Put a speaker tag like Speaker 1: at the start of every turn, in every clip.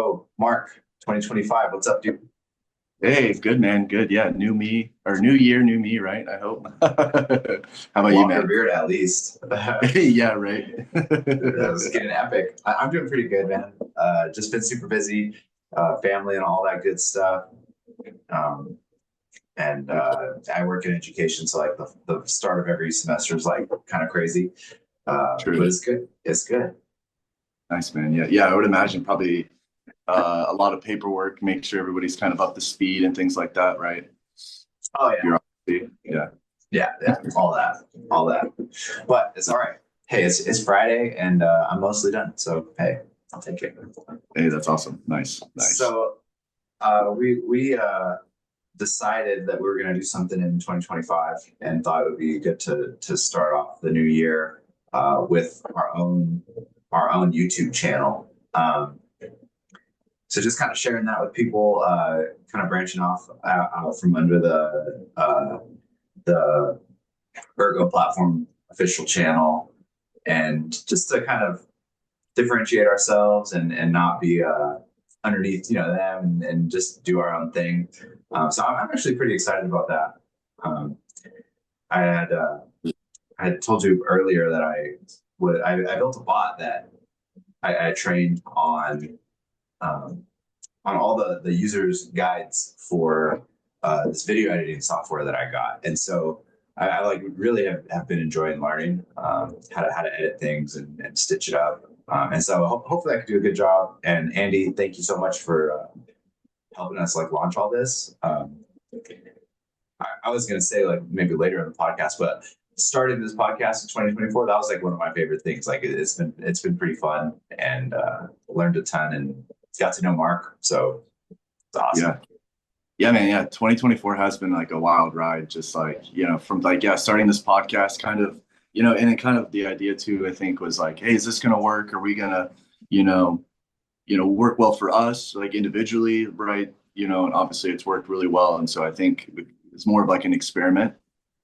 Speaker 1: So, Mark, 2025, what's up, dude?
Speaker 2: Hey, good man, good. Yeah, new me or new year, new me, right? I hope. How about you,
Speaker 1: Longer
Speaker 2: man?
Speaker 1: beard, at least.
Speaker 2: Yeah, right.
Speaker 1: It's getting epic. I'm doing pretty good, man. Just been super busy, family and all that good stuff. Um, and I work in education, so like the start of every semester is like kind of crazy. But
Speaker 2: True.
Speaker 1: it's good. It's good.
Speaker 2: Nice, man. Yeah, yeah. I would imagine probably a lot of paperwork, make sure everybody's kind of up to speed and things like that, right?
Speaker 1: Oh yeah,
Speaker 2: Bureaucracy. Yeah.
Speaker 1: yeah, all that. But it's all right. Hey, it's Friday, and I'm mostly done. So hey, I'll take it.
Speaker 2: Hey, that's awesome. Nice, nice.
Speaker 1: So we decided that we were going to do something in 2025 and thought it would be good to start off the new year with our own YouTube channel. So just kind of sharing that with people, kind of branching off out from under the Virgo platform official channel, and just to kind of differentiate ourselves and not be underneath them and just do our own thing. So I'm actually pretty excited about that. Um, I had I had told you earlier that I built a bot that I trained um, on all the users guides for this video editing software that I got, and so I like really have been enjoying learning how to edit things and stitch it up. And so hopefully I can do a good job. And Andy, thank you so much for helping us like launch all this. I was going to say like maybe later in the podcast, but starting this podcast in 2024, that was like one of my favorite things. Like it's been pretty fun and learned a ton and got to know Marc. So it's awesome.
Speaker 2: Yeah. Yeah, man. Yeah. 2024 has been like a wild ride, just like, from like, yeah, starting this podcast kind of, and then kind of the idea too, I think was like, hey, is this going to work? Are we going to, you know, work well for us, like individually, right? And obviously it's worked really well. And so I think it's more of like an experiment.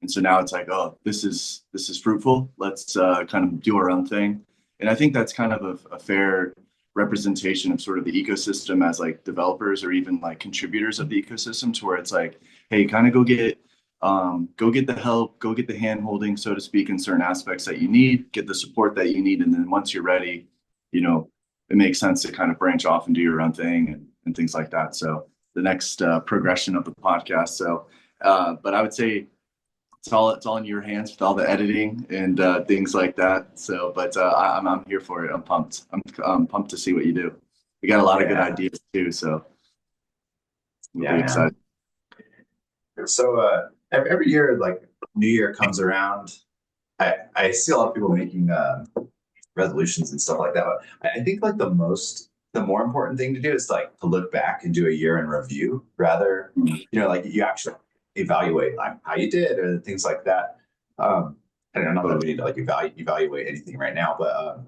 Speaker 2: And so now it's like, oh, this is fruitful. Let's kind of do our own thing. And I think that's kind of a fair representation of sort of the ecosystem as like developers or even like contributors of the ecosystem to where it's like, hey, kind of go get the help, go get the hand holding, so to speak, in certain aspects that you need, get the support that you need. And then once you're ready, you know, it makes sense to kind of branch off and do your own thing and things like that. So the next progression of the podcast. So, but I would say it's all in your hands with all the editing and things like that. So, but I'm here for it. I'm pumped. I'm pumped to see what you do. We got a lot of good
Speaker 1: Yeah,
Speaker 2: ideas too, so we'll
Speaker 1: yeah,
Speaker 2: be
Speaker 1: man.
Speaker 2: excited.
Speaker 1: So every year, like New Year comes around, I see a lot of people making resolutions and stuff like that. But I think like the more important thing to do is like to look back and do a year in review rather, like you actually evaluate like how you did or things like that. I don't know, not that we
Speaker 2: Totally.
Speaker 1: need to like evaluate anything right now, but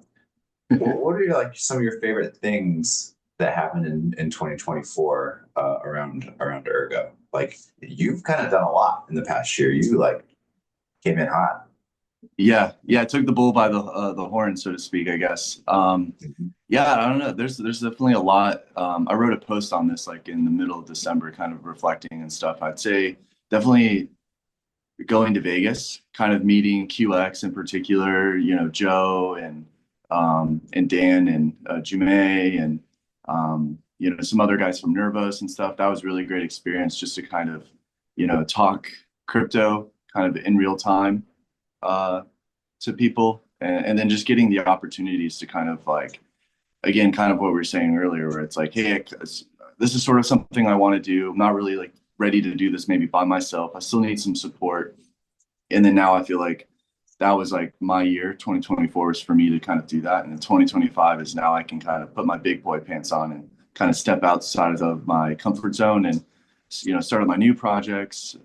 Speaker 1: what are like some of your favorite things that happened in 2024 around Ergo? Like you've kind of done a lot in the past year. You like came in hot.
Speaker 2: Yeah, yeah, I took the bull by the horn, so to speak, I guess.
Speaker 1: Mhm.
Speaker 2: Yeah, I don't know. There's definitely a lot. I wrote a post on this like in the middle of December, kind of reflecting and stuff. I'd say definitely going to Vegas, kind of meeting QX in particular, Joe and Dan and Jume and some other guys from Nervos and stuff. That was really great experience just to kind of, talk crypto kind of in real time uh, to people and then just getting the opportunities to kind of like again, kind of what we were saying earlier, where it's like, hey, this is sort of something I want to do. I'm not really like ready to do this maybe by myself. I still need some support. And then now I feel like that was like my year. 2024 was for me to kind of do that. And then 2025 is now I can kind of put my big boy pants on and kind of step outside of my comfort zone and, start up my new projects,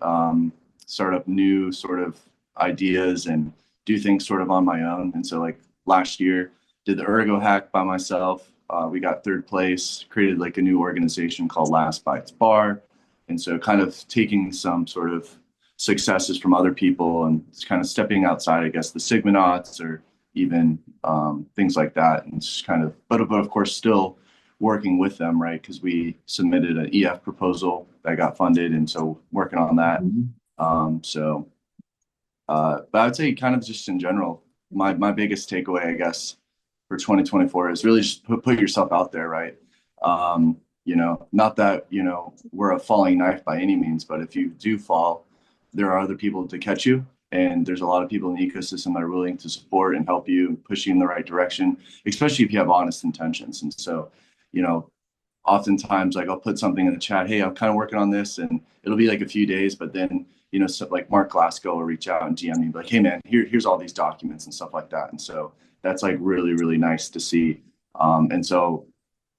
Speaker 2: start up new sort of ideas and do things sort of on my own. And so like last year, did the Ergo hack by myself. We got third place, created like a new organization called Last Bites Bar. And so kind of taking some sort of successes from other people and kind of stepping outside, I guess, the Sigmanauts or even things like that. And just kind of, but of course, still working with them, right? Because we submitted an EF proposal that got funded, and so working on that.
Speaker 1: Mhm.
Speaker 2: So, but I would say kind of just in general, my biggest takeaway, I guess, for 2024 is really just put yourself out there, right? Not that, we're a falling knife by any means, but if you do fall, there are other people to catch you. And there's a lot of people in the ecosystem that are willing to support and help you, push you in the right direction, especially if you have honest intentions. And so, you know, oftentimes like I'll put something in the chat, hey, I'm kind of working on this, and it'll be like a few days, but then so like Mark Glasgow will reach out and DM me like, hey man, here's all these documents and stuff like that. And so that's like really, really nice to see. And so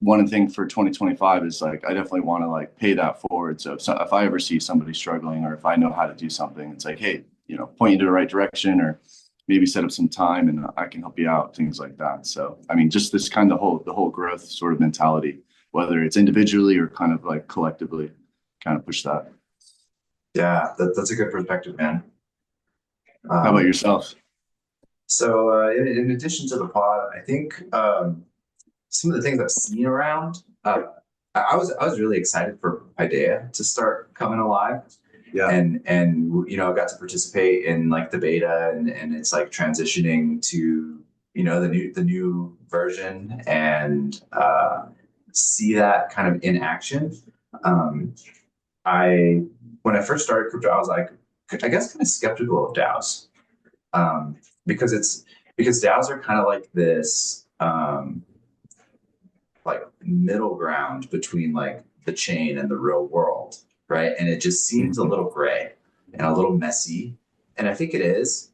Speaker 2: one thing for 2025 is like I definitely want to like pay that forward. So if I ever see somebody struggling, or if I know how to do something, it's like, hey, point you to the right direction, or maybe set up some time and I can help you out, things like that. So I mean, just this kind of the whole growth sort of mentality, whether it's individually or kind of like collectively, kind of push that.
Speaker 1: Yeah, that's a good perspective, man.
Speaker 2: How about yourself?
Speaker 1: So in addition to the pod, I think some of the things I've seen around, I was really excited for Paideia to start coming alive,
Speaker 2: Yeah.
Speaker 1: and I got to participate in like the beta, and it's like transitioning to the new version, and see that kind of in action. Um, I When I first started crypto, I was like, I guess, kind of skeptical of DAOs, um, because DAOs are kind of like this like middle ground between like the chain and the real world, right? And it just seems a little gray and a little messy, and I think it is.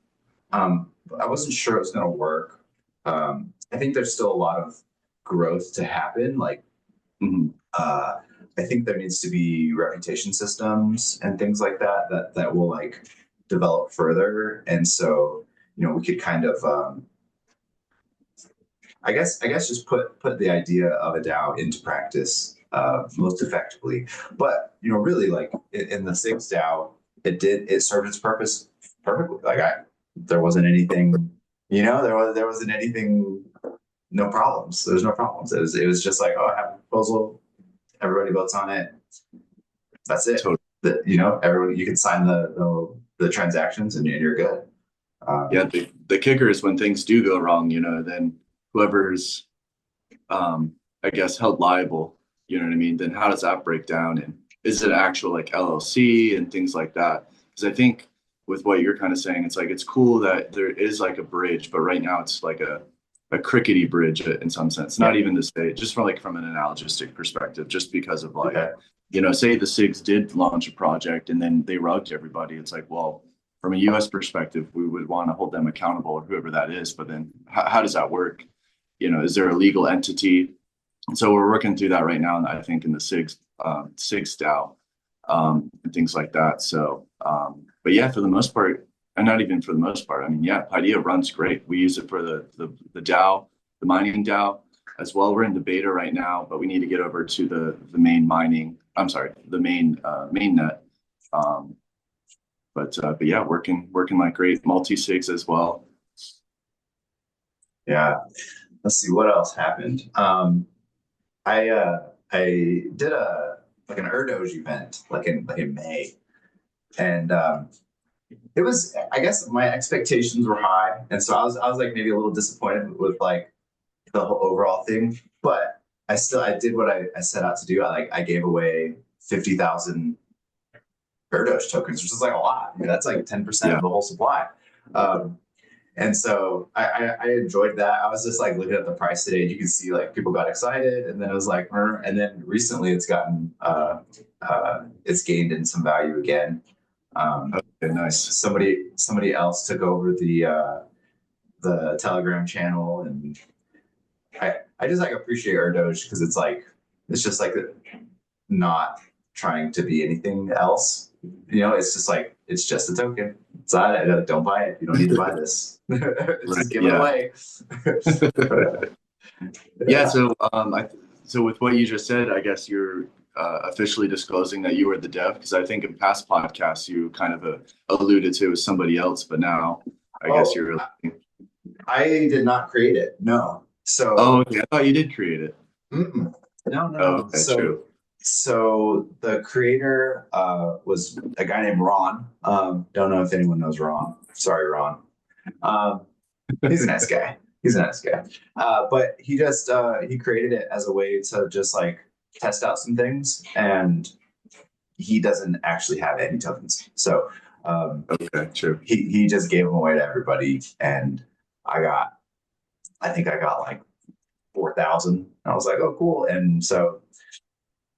Speaker 1: But I wasn't sure it was going to work. I think there's still a lot of growth to happen. Like,
Speaker 2: Mhm.
Speaker 1: I think there needs to be reputation systems and things like that will like develop further, and so we could kind of I guess just put the idea of a DAO into practice most effectively. But really, like in the sixth DAO, it served its purpose perfectly. Like there wasn't anything, there wasn't anything, no problems. There's no problems. It was just like, oh, I have a proposal, everybody votes on it. That's it.
Speaker 2: Totally.
Speaker 1: Everyone, you can sign the transactions, and you're good.
Speaker 2: Yeah,
Speaker 1: Um,
Speaker 2: the kicker is when things do go wrong, then whoever's I guess held liable, you know what I mean? Then how does that break down? And is it actual like LLC and things like that? Because I think with what you're kind of saying, it's like it's cool that there is like a bridge, but right now it's like a crickety bridge in some sense. Not
Speaker 1: yeah.
Speaker 2: even to say just from an analogistic perspective, just because of like,
Speaker 1: Okay.
Speaker 2: say the SIGs did launch a project and then they rugged everybody. It's like, well, from a US perspective, we would want to hold them accountable or whoever that is. But then how does that work? Is there a legal entity? And so we're working through that right now, and I think in the SIG DAO, and things like that. So, but yeah, for the most part, and not even for the most part, I mean, yeah, Paideia runs great. We use it for the DAO, the mining DAO as well. We're in the beta right now, but we need to get over to the main mining. I'm sorry, the main net. Um, but yeah, working like great, multi SIGs as well.
Speaker 1: Yeah. Let's see what else happened. I did an Erdoge event like in May, and it was, I guess my expectations were high, and so I was like maybe a little disappointed with like the whole overall thing, but I did what I set out to do. I gave away 50,000 Erdoge tokens, which is like a lot. I mean, that's like 10%
Speaker 2: Yeah.
Speaker 1: of the whole supply. Um, And so I enjoyed that. I was just like looking at the price today, and you can see like people got excited, and then it was like, and then recently it's gained in some value again.
Speaker 2: Okay, nice.
Speaker 1: Somebody else took over the Telegram channel, and I just like appreciate Erdoge because it's just like not trying to be anything else. It's just like it's just a token. It's not, don't buy it. You don't need to buy this.
Speaker 2: Right.
Speaker 1: Just give it
Speaker 2: Yeah.
Speaker 1: away.
Speaker 2: Yeah. So with what you just said, I guess you're officially disclosing that you were the dev, because I think in past podcasts you kind of alluded to it was somebody else, but now I guess
Speaker 1: Oh,
Speaker 2: you're.
Speaker 1: I did not create it. No. So
Speaker 2: Oh, okay. I thought you did create it.
Speaker 1: mm-mm. No, no,
Speaker 2: Oh,
Speaker 1: no.
Speaker 2: okay, true.
Speaker 1: So the creator was a guy named Ron. Don't know if anyone knows Ron. Sorry, Ron. Um, he's a nice guy. He's a nice guy. But he created it as a way to just like test out some things, and he doesn't actually have any tokens. So
Speaker 2: Okay, true.
Speaker 1: he just gave them away to everybody, and I got I think I got like 4,000. I was like, oh, cool. And so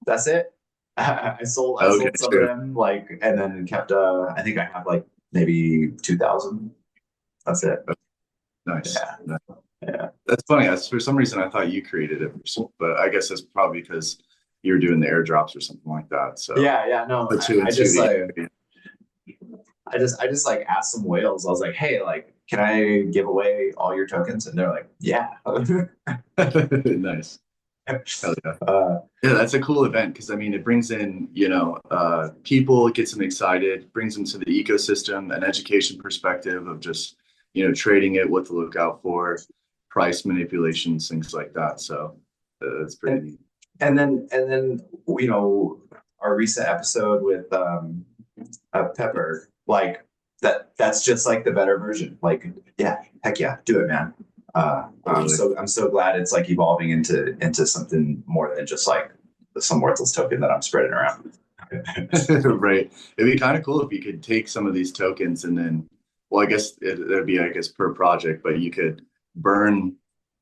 Speaker 1: that's it. I
Speaker 2: Okay,
Speaker 1: sold some of
Speaker 2: true.
Speaker 1: them like, and then kept. I think I have like maybe 2,000. That's it.
Speaker 2: Nice.
Speaker 1: Yeah,
Speaker 2: Nice.
Speaker 1: yeah,
Speaker 2: That's funny. For some reason, I thought you created it, but I guess that's probably because you were doing the airdrops or something like that. So
Speaker 1: yeah, yeah. No,
Speaker 2: put two
Speaker 1: I
Speaker 2: and two
Speaker 1: just
Speaker 2: together.
Speaker 1: I just like asked some whales. I was like, hey, like, can I give away all your tokens? And they're like, yeah.
Speaker 2: Nice. Hell yeah.
Speaker 1: uh,
Speaker 2: Yeah, that's a cool event because I mean, it brings in, people, it gets them excited, brings them to the ecosystem, an education perspective of just, trading it, what to look out for, price manipulations, things like that. So that's pretty
Speaker 1: and
Speaker 2: neat.
Speaker 1: and then our recent episode with Pepper, like that's just like the better version. Like, yeah, heck yeah, do it, man.
Speaker 2: Totally.
Speaker 1: I'm so glad it's like evolving into something more than just like some worthless token that I'm spreading around.
Speaker 2: Right. It'd be kind of cool if you could take some of these tokens and then, well, I guess it'd be, I guess, per project, but you could burn,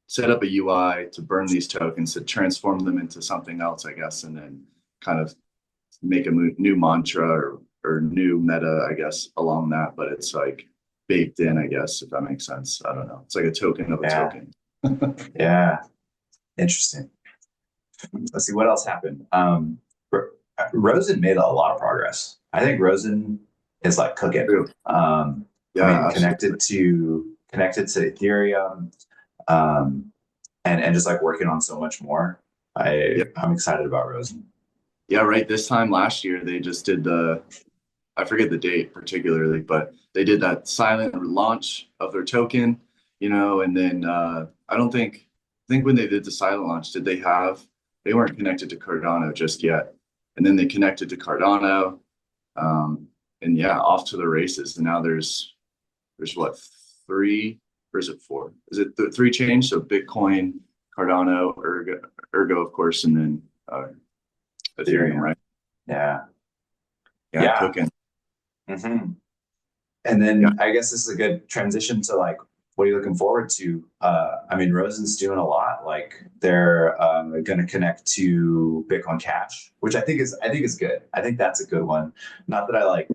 Speaker 2: set up a UI to burn these tokens to transform them into something else, I guess, and then kind of make a new mantra or new meta, I guess, along that. But it's like baked in, I guess, if that makes sense. I don't know. It's like a token of a
Speaker 1: Yeah,
Speaker 2: token.
Speaker 1: yeah, interesting. Let's see what else happened. Rosen made a lot of progress. I think Rosen is like cooking.
Speaker 2: True.
Speaker 1: I mean,
Speaker 2: Yeah, absolutely.
Speaker 1: connected to Ethereum, um, and just like working on so much more. I'm excited about Rosen.
Speaker 2: Yeah, right. This time last year, they just did I forget the date particularly, but they did that silent launch of their token, and then I think when they did the silent launch, they weren't connected to Cardano just yet. And then they connected to Cardano, um, and yeah, off to the races. And now there's what, three, or is it four? Is it three chains? So Bitcoin, Cardano, Ergo, of course, and then Ethereum,
Speaker 1: Ethereum.
Speaker 2: right?
Speaker 1: Yeah.
Speaker 2: Yeah,
Speaker 1: Yeah.
Speaker 2: cooking.
Speaker 1: Hmm. And
Speaker 2: Yeah,
Speaker 1: then I guess this is a good transition to like, what are you looking forward to? I mean, Rosen's doing a lot. Like they're going to connect to Bitcoin Cash, which I think is good. I think that's a good one. Not that I like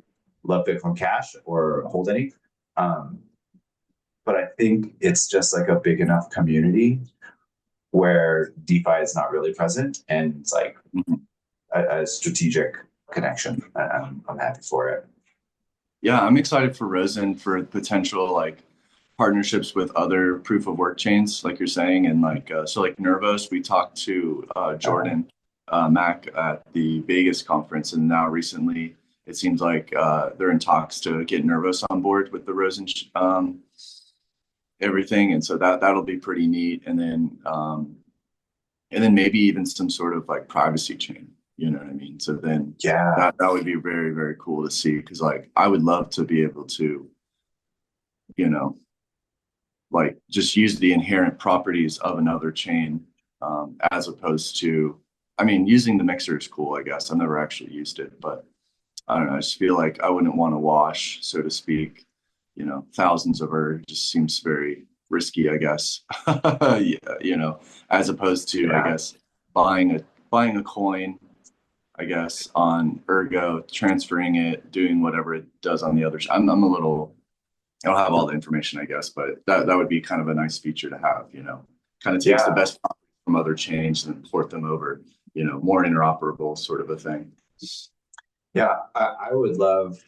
Speaker 1: love Bitcoin Cash or hold any, um, but I think it's just like a big enough community where DeFi is not really present, and it's like
Speaker 2: mhm.
Speaker 1: a strategic connection. I'm happy for it.
Speaker 2: Yeah, I'm excited for Rosen for potential like partnerships with other proof of work chains, like you're saying, and like so like Nervos, we talked to
Speaker 1: Uh,
Speaker 2: Jordan Mac at the Vegas conference, and now recently it seems like they're in talks to get Nervos on board with the Rosen everything, and so that'll be pretty neat. And then maybe even some sort of like privacy chain. You know what I mean? So then
Speaker 1: yeah,
Speaker 2: that would be very, very cool to see because like I would love to be able to, you know, like just use the inherent properties of another chain as opposed to, I mean, using the mixer is cool, I guess. I've never actually used it, but I don't know. I just feel like I wouldn't want to wash, so to speak, thousands of her. It just seems very risky, I guess. Yeah, as opposed to, I
Speaker 1: yeah,
Speaker 2: guess, buying a coin, I guess, on Ergo, transferring it, doing whatever it does on the other. I'm a little. I don't have all the information, I guess, but that would be kind of a nice feature to have. Kind of takes the
Speaker 1: yeah.
Speaker 2: best from other chains and port them over. More interoperable sort of a thing.
Speaker 1: Yeah, I would love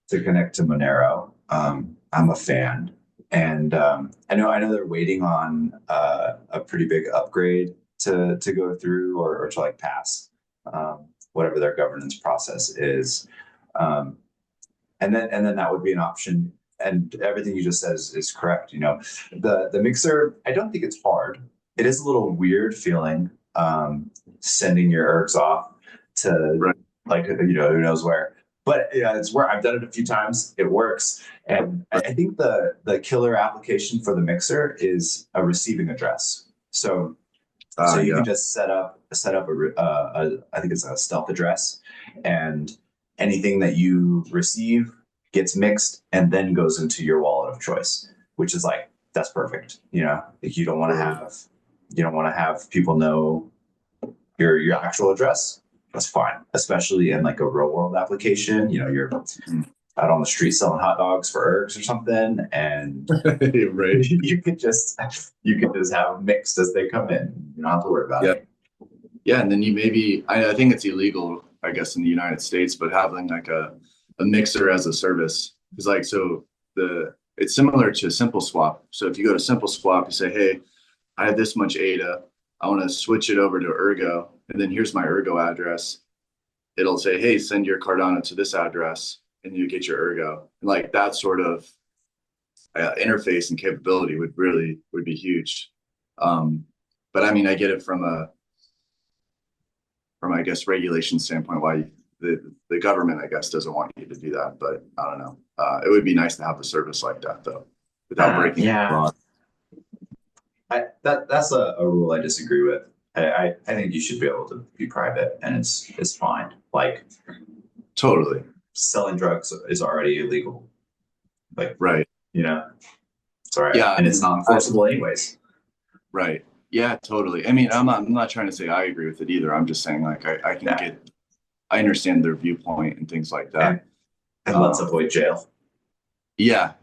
Speaker 1: to connect to Monero. I'm a fan, and I know they're waiting on a pretty big upgrade to go through or to like pass whatever their governance process is, um, and then that would be an option. And everything you just said is correct. The mixer, I don't think it's hard. It is a little weird feeling. sending your ergs off to
Speaker 2: Right.
Speaker 1: like, who knows where. But it's where I've done it a few times. It works, and I think the killer application for the mixer is a receiving address. So you
Speaker 2: Yeah.
Speaker 1: can just set up I think it's a stealth address, and anything that you receive gets mixed and then goes into your wallet of choice, which is like that's perfect. Like you don't want to have people know your actual address. That's fine, especially in like a real world application. You're out on the street selling hot dogs for ergs or something, and
Speaker 2: Right.
Speaker 1: you could just have them mixed as they come in. You don't have to worry about
Speaker 2: Yeah.
Speaker 1: it.
Speaker 2: Yeah, and then you maybe I think it's illegal, I guess, in the United States, but having like a mixer as a service is like it's similar to Simple Swap. So if you go to Simple Swap, you say, hey, I have this much ADA, I want to switch it over to Ergo, and then here's my Ergo address. It'll say, hey, send your Cardano to this address, and you get your Ergo. And like that sort of interface and capability would be huge. But I mean, I get it from I guess regulation standpoint why the government I guess doesn't want you to do that, but I don't know. It would be nice to have a service like that though, without breaking
Speaker 1: Yeah.
Speaker 2: the law.
Speaker 1: That's a rule I disagree with. I think you should be able to be private, and it's fine. Like
Speaker 2: Totally.
Speaker 1: selling drugs is already illegal. Like
Speaker 2: Right.
Speaker 1: Sorry.
Speaker 2: Yeah,
Speaker 1: And it's not enforceable anyways.
Speaker 2: Right. Yeah, totally. I mean, I'm not trying to say I agree with it either. I'm just saying like I can I understand their viewpoint and things like that.
Speaker 1: And let's avoid jail.
Speaker 2: Yeah,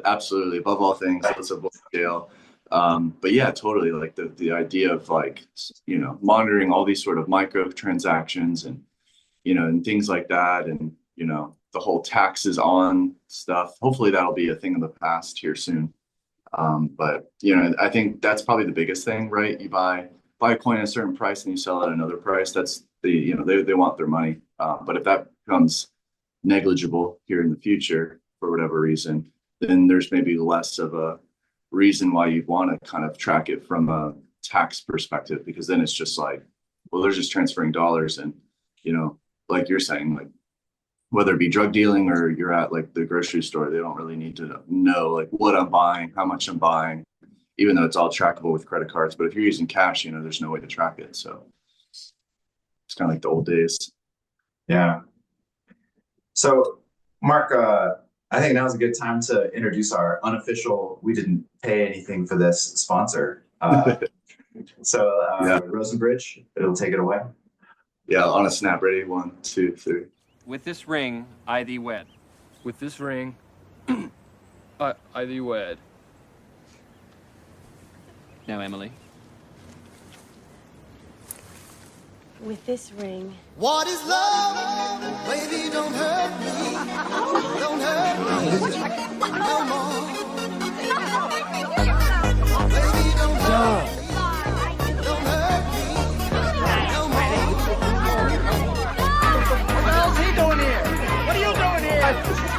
Speaker 2: absolutely. Above all things, let's avoid jail. But yeah, totally. Like the idea of like, monitoring all these sort of micro transactions and, and things like that. And, the whole taxes on stuff. Hopefully that'll be a thing of the past here soon. But, I think that's probably the biggest thing, right? You buy a coin at a certain price and you sell at another price. That's they want their money. But if that becomes negligible here in the future for whatever reason, then there's maybe less of a reason why you'd want to kind of track it from a tax perspective, because then it's just like, well, they're just transferring dollars. And, like you're saying, like whether it be drug dealing or you're at like the grocery store, they don't really need to know like what I'm buying, how much I'm buying, even though it's all trackable with credit cards. But if you're using cash, there's no way to track it. So it's kind of like the old days.
Speaker 1: Yeah. So, Mark, I think now's a good time to introduce our unofficial, we didn't pay anything for this sponsor. Rosenbridge, it'll take it away.
Speaker 2: Yeah, on a snap, ready? 1, 2, 3.
Speaker 3: With this ring, I thee wed.
Speaker 4: With this ring, I thee wed.
Speaker 3: Now, Emily.
Speaker 5: With this ring.
Speaker 6: What is love? Baby, don't hurt me. Don't hurt me no more. Baby, don't hurt me. Don't hurt me no more.
Speaker 7: What the hell's he doing here? What are you doing here?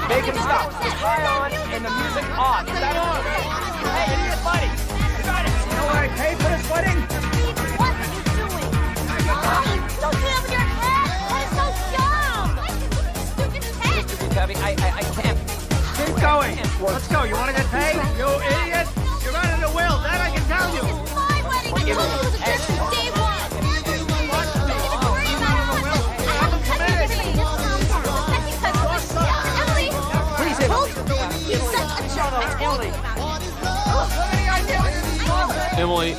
Speaker 7: Make him stop. Tie on and the music off. Is that on? Hey, idiot buddy. You got it. You know what I paid for this wedding?
Speaker 5: What are you doing? Don't do that with your head. That is so dumb. Stupid head.
Speaker 3: Mr. Butabi, I can't.
Speaker 7: Keep going. Let's go. You want to get paid? You idiot. You're running the will. That I can tell you.
Speaker 5: It's my wedding. I told you it was a good from day one. Don't even worry about it. I haven't cut everything. Emily,
Speaker 7: Please,
Speaker 5: you're such a jerk.
Speaker 7: Emily.
Speaker 4: Emily,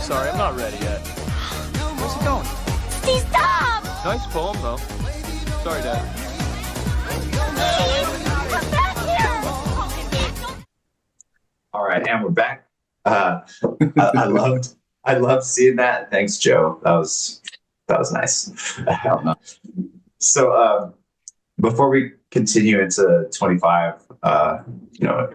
Speaker 4: sorry, I'm not ready yet.
Speaker 7: Where's he going?
Speaker 5: Steve, stop.
Speaker 4: Nice poem, though. Sorry, Dad.
Speaker 5: Come back here.
Speaker 1: All right, and we're back. I loved seeing that. Thanks, Joe. That was nice. So before we continue into 25,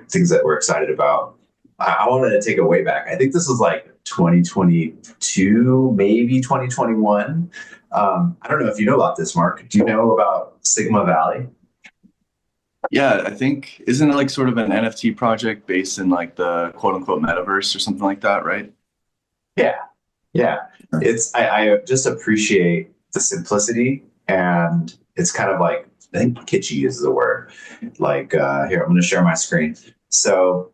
Speaker 1: things that we're excited about, I wanted to take it way back. I think this was like 2022, maybe 2021. I don't know if you know about this, Mark. Do you know about Sigma Valley?
Speaker 2: Yeah, I think, isn't it like sort of an NFT project based in like the quote unquote metaverse or something like that, right?
Speaker 1: Yeah. Yeah, I just appreciate the simplicity, and it's kind of like, I think kitschy is the word. Like here, I'm going to share my screen. So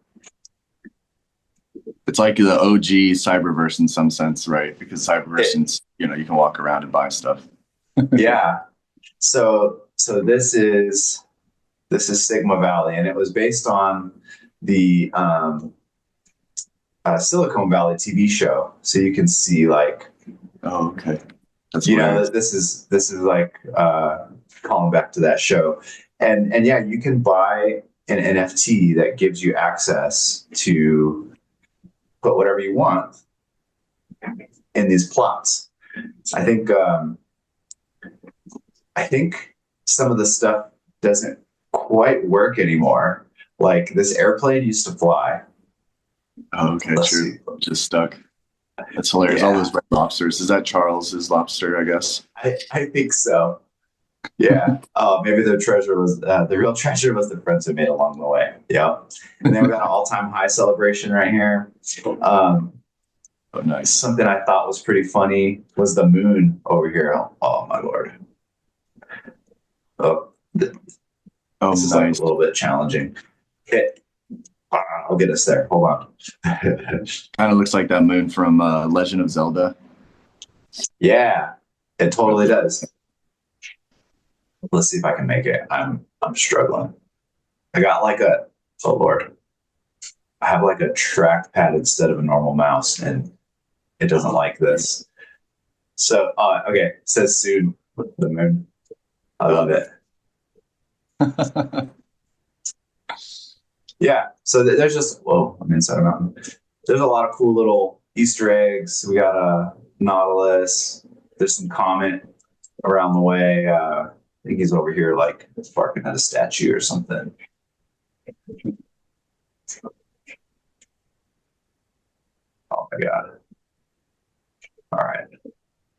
Speaker 2: It's like the OG Cyberverse in some sense, right? Because Cyberverse, you can walk around and buy stuff.
Speaker 1: yeah, so this is Sigma Valley, and it was based on the Silicon Valley TV show. So you can see like,
Speaker 2: Oh, okay. That's
Speaker 1: this is like calling back to that show, and yeah, you can buy an NFT that gives you access to put whatever you want in these plots. I think some of the stuff doesn't quite work anymore. Like this airplane used to fly.
Speaker 2: Oh, okay,
Speaker 1: Let's
Speaker 2: true.
Speaker 1: see.
Speaker 2: Just stuck. That's hilarious. All
Speaker 1: Yeah.
Speaker 2: those red lobsters. Is that Charles's lobster, I guess?
Speaker 1: I think so. Yeah. Oh, maybe the real treasure was the friends we made along the way. Yeah. And then we got an all-time high celebration right here.
Speaker 2: Oh, nice.
Speaker 1: Something I thought was pretty funny was the moon over here. Oh my Lord. Oh, this
Speaker 2: Oh,
Speaker 1: is like
Speaker 2: nice.
Speaker 1: a little bit challenging. Okay. I'll get us there. Hold on.
Speaker 2: Kind of looks like that moon from Legend of Zelda.
Speaker 1: Yeah, it totally does. Let's see if I can make it. I'm struggling. I got like oh Lord. I have like a trackpad instead of a normal mouse, and it doesn't like this. So okay. It says soon the moon. I love it. Yeah. So there's just, whoa, I'm inside a mountain. There's a lot of cool little Easter eggs. We got a Nautilus. There's some Comet around the way. I think he's over here like barking at a statue or something. Oh my God. All right.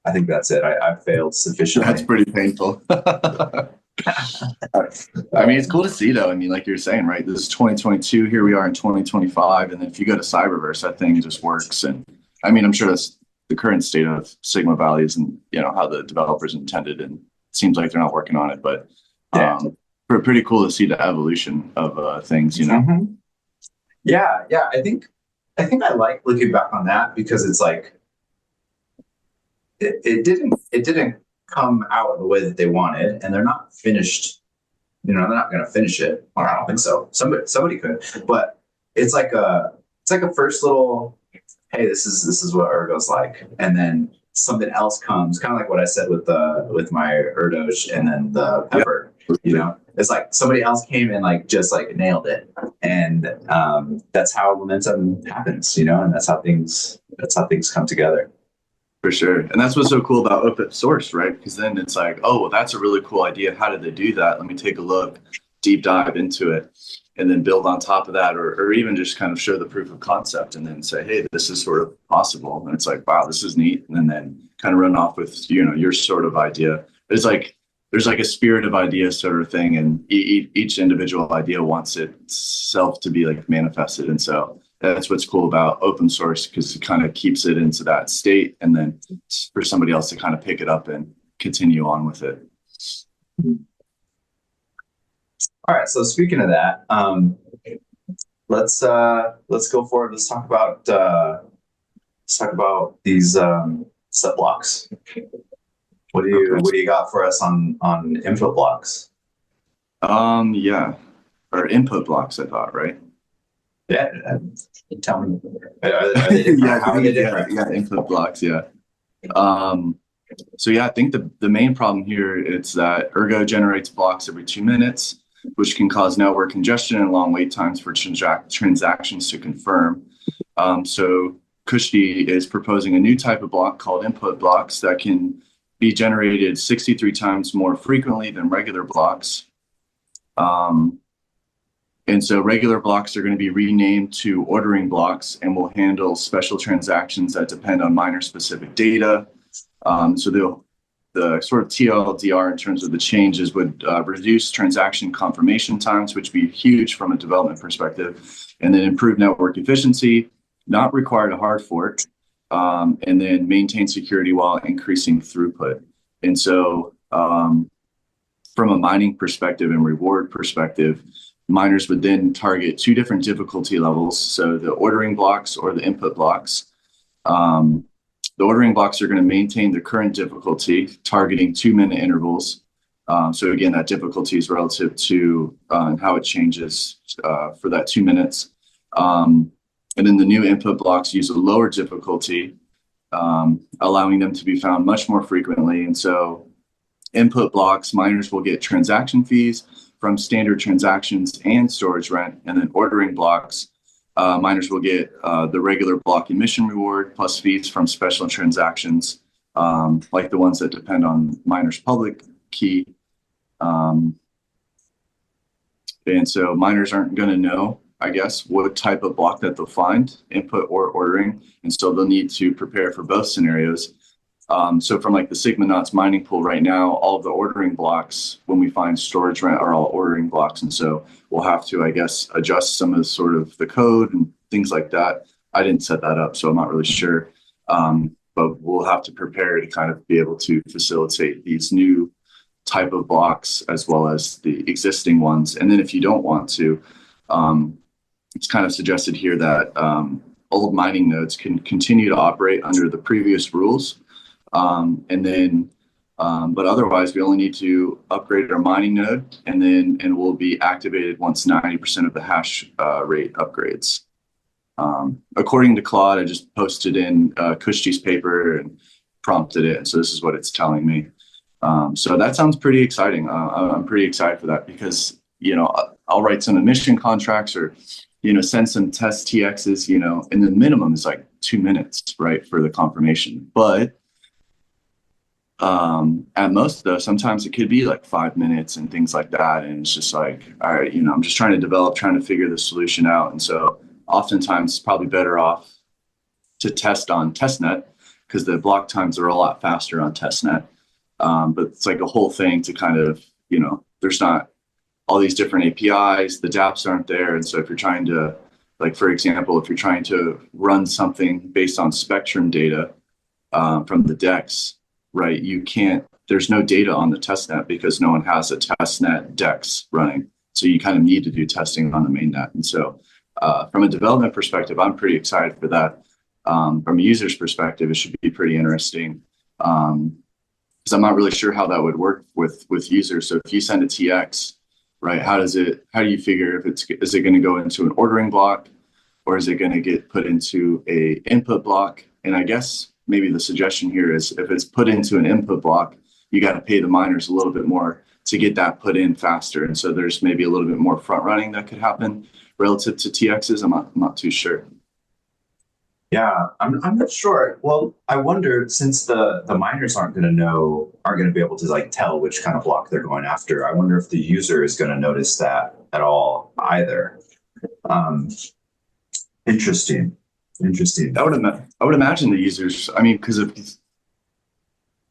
Speaker 1: I think that's it. I failed sufficiently.
Speaker 2: That's pretty painful. I mean, it's cool to see, though. I mean, like you're saying, right? This is 2022. Here we are in 2025. And then if you go to Cyberverse, that thing just works. And I mean, I'm sure that's the current state of Sigma Valley isn't, how the developers intended. And it seems like they're not working on it. But
Speaker 1: Yeah.
Speaker 2: pretty cool to see the evolution of things,
Speaker 1: Mhm. Yeah. I think I like looking back on that because it's like it didn't come out the way that they wanted, and they're not finished. They're not going to finish it. Or I don't think so. Somebody could, but it's like a first little, hey, this is what Ergo's like, and then something else comes, kind of like what I said with my Erdosh and then the pepper. It's like somebody else came and like just like nailed it, and that's how momentum happens. And that's how things come together.
Speaker 2: For sure. And that's what's so cool about open source, right? Because then it's like, oh, well, that's a really cool idea. How did they do that? Let me take a look, deep dive into it, and then build on top of that, or even just kind of show the proof of concept and then say, hey, this is sort of possible. And it's like, wow, this is neat. And then kind of run off with, your sort of idea. It's like, there's like a spirit of idea sort of thing. And each individual idea wants itself to be like manifested. And so that's what's cool about open source, because it kind of keeps it into that state, and then for somebody else to kind of pick it up and continue on with it.
Speaker 1: All right. So speaking of that, let's go forward. Let's talk about these set blocks. What do you got for us on input blocks?
Speaker 2: Yeah, or input blocks, I thought, right?
Speaker 1: Yeah, tell me. Are they different? How are they different?
Speaker 2: Yeah, input blocks. Yeah. So yeah, I think the main problem here is that Ergo generates blocks every 2 minutes, which can cause network congestion and long wait times for transactions to confirm. So Kushti is proposing a new type of block called input blocks that can be generated 63 times more frequently than regular blocks. And so regular blocks are going to be renamed to ordering blocks and will handle special transactions that depend on miner specific data. So the sort of TLDR in terms of the changes would reduce transaction confirmation times, which would be huge from a development perspective, and then improve network efficiency, not require a hard fork, and then maintain security while increasing throughput. And so from a mining perspective and reward perspective, miners would then target two different difficulty levels. So the ordering blocks or the input blocks. The ordering blocks are going to maintain the current difficulty, targeting 2-minute intervals. So again, that difficulty is relative to how it changes for that 2 minutes. And then the new input blocks use a lower difficulty, allowing them to be found much more frequently. And so input blocks, miners will get transaction fees from standard transactions and storage rent. And then ordering blocks, miners will get the regular block emission reward plus fees from special transactions, like the ones that depend on miners' public key. And so miners aren't going to know, I guess, what type of block that they'll find, input or ordering. And so they'll need to prepare for both scenarios. So from like the Sigma Knots mining pool right now, all of the ordering blocks, when we find storage rent, are all ordering blocks. And so we'll have to, I guess, adjust some of the code and things like that. I didn't set that up, so I'm not really sure. But we'll have to prepare to kind of be able to facilitate these new type of blocks as well as the existing ones. And then if you don't want to, it's kind of suggested here that old mining nodes can continue to operate under the previous rules. But otherwise we only need to upgrade our mining node and will be activated once 90% of the hash rate upgrades. According to Claude, I just posted in Kushti's paper and prompted it. And so this is what it's telling me. So that sounds pretty exciting. I'm pretty excited for that because, I'll write some emission contracts or, send some test TXs, and the minimum is like 2 minutes, right, for the confirmation. But at most though, sometimes it could be like 5 minutes and things like that. And it's just like, all right, I'm just trying to figure the solution out. And so oftentimes it's probably better off to test on testnet because the block times are a lot faster on testnet. But it's like a whole thing to kind of, there's not all these different APIs, the dApps aren't there. And so if you're trying to, like, for example, if you're trying to run something based on Spectrum data from the DEX, right, there's no data on the testnet because no one has a testnet DEX running. So you kind of need to do testing on the mainnet. And so from a development perspective, I'm pretty excited for that. From a user's perspective, it should be pretty interesting. Because I'm not really sure how that would work with users. So if you send a TX, right, how do you figure is it going to go into an ordering block or is it going to get put into a input block? And I guess maybe the suggestion here is if it's put into an input block, you got to pay the miners a little bit more to get that put in faster. And so there's maybe a little bit more front running that could happen relative to TXs. I'm not too sure.
Speaker 1: Yeah, I'm not sure. Well, I wonder, since the miners aren't going to be able to like tell which kind of block they're going after. I wonder if the user is going to notice that at all either. Interesting.
Speaker 2: I would imagine the users. I mean, because